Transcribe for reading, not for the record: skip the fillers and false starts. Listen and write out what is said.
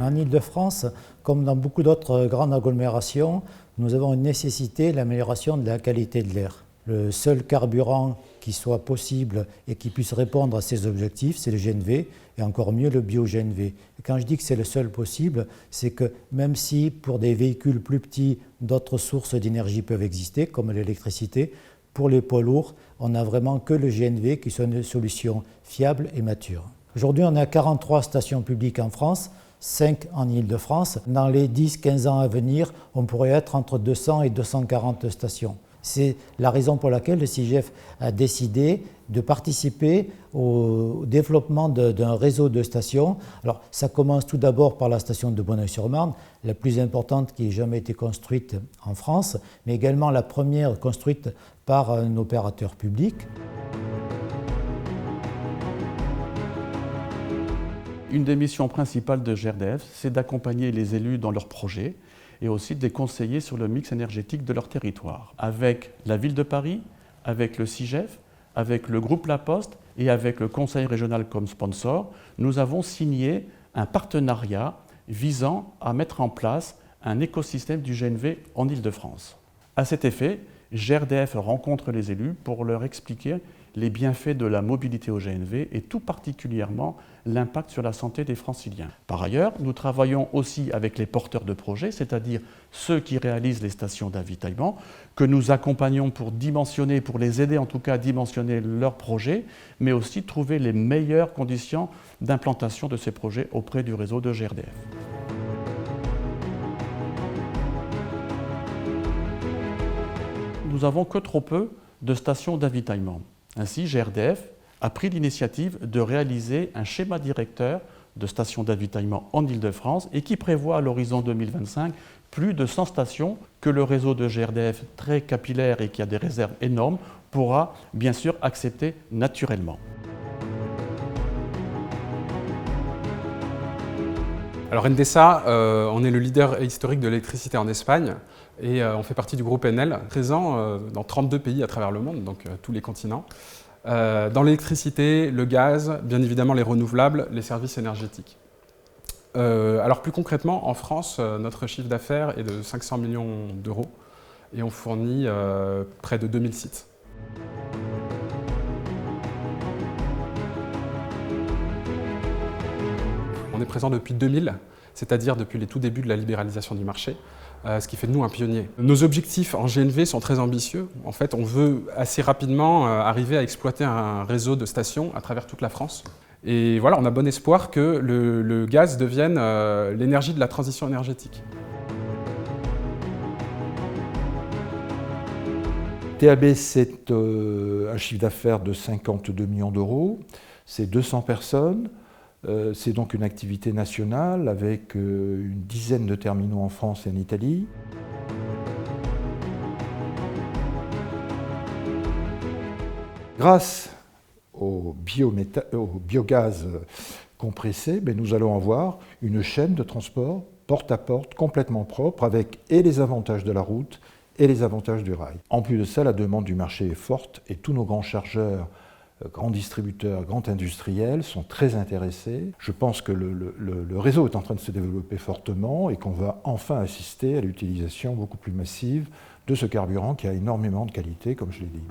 En Île-de-France, comme dans beaucoup d'autres grandes agglomérations, nous avons une nécessité, l'amélioration de la qualité de l'air. Le seul carburant qui soit possible et qui puisse répondre à ces objectifs, c'est le GNV, et encore mieux le bio-GNV. Et quand je dis que c'est le seul possible, c'est que même si pour des véhicules plus petits, d'autres sources d'énergie peuvent exister, comme l'électricité, pour les poids lourds, on n'a vraiment que le GNV qui soit une solution fiable et mature. Aujourd'hui, on a 43 stations publiques en France, 5 en Île-de-France. Dans les 10-15 ans à venir, on pourrait être entre 200 et 240 stations. C'est la raison pour laquelle le CIGEF a décidé de participer au développement d'un réseau de stations. Alors, ça commence tout d'abord par la station de Bonneuil-sur-Marne, la plus importante qui ait jamais été construite en France, mais également la première construite par un opérateur public. Une des missions principales de GRDF, c'est d'accompagner les élus dans leurs projets et aussi de les conseiller sur le mix énergétique de leur territoire. Avec la ville de Paris, avec le CIGEF, avec le groupe La Poste et avec le Conseil régional comme sponsor, nous avons signé un partenariat visant à mettre en place un écosystème du GNV en Île-de-France. À cet effet, GRDF rencontre les élus pour leur expliquer les bienfaits de la mobilité au GNV et tout particulièrement l'impact sur la santé des Franciliens. Par ailleurs, nous travaillons aussi avec les porteurs de projets, c'est-à-dire ceux qui réalisent les stations d'avitaillement, que nous accompagnons pour dimensionner, pour les aider en tout cas à dimensionner leurs projets, mais aussi trouver les meilleures conditions d'implantation de ces projets auprès du réseau de GRDF. Nous n'avons que trop peu de stations d'avitaillement. Ainsi, GRDF a pris l'initiative de réaliser un schéma directeur de stations d'avitaillement en Île-de-France et qui prévoit à l'horizon 2025 plus de 100 stations que le réseau de GRDF, très capillaire et qui a des réserves énormes, pourra bien sûr accepter naturellement. Alors Endesa, on est le leader historique de l'électricité en Espagne et on fait partie du groupe Enel, présent dans 32 pays à travers le monde, donc tous les continents. Dans l'électricité, le gaz, bien évidemment les renouvelables, les services énergétiques. Alors plus concrètement, en France, notre chiffre d'affaires est de 500 millions d'euros et on fournit près de 2000 sites. On est présent depuis 2000, c'est-à-dire depuis les tout débuts de la libéralisation du marché, ce qui fait de nous un pionnier. Nos objectifs en GNV sont très ambitieux. En fait, on veut assez rapidement arriver à exploiter un réseau de stations à travers toute la France. Et voilà, on a bon espoir que le gaz devienne l'énergie de la transition énergétique. TAB, c'est un chiffre d'affaires de 52 millions d'euros, c'est 200 personnes. C'est donc une activité nationale avec une dizaine de terminaux en France et en Italie. Grâce au biogaz compressé, nous allons avoir une chaîne de transport porte à porte complètement propre avec et les avantages de la route et les avantages du rail. En plus de ça, la demande du marché est forte et tous nos grands chargeurs, grands distributeurs, grands industriels sont très intéressés. Je pense que le réseau est en train de se développer fortement et qu'on va enfin assister à l'utilisation beaucoup plus massive de ce carburant qui a énormément de qualité, comme je l'ai dit.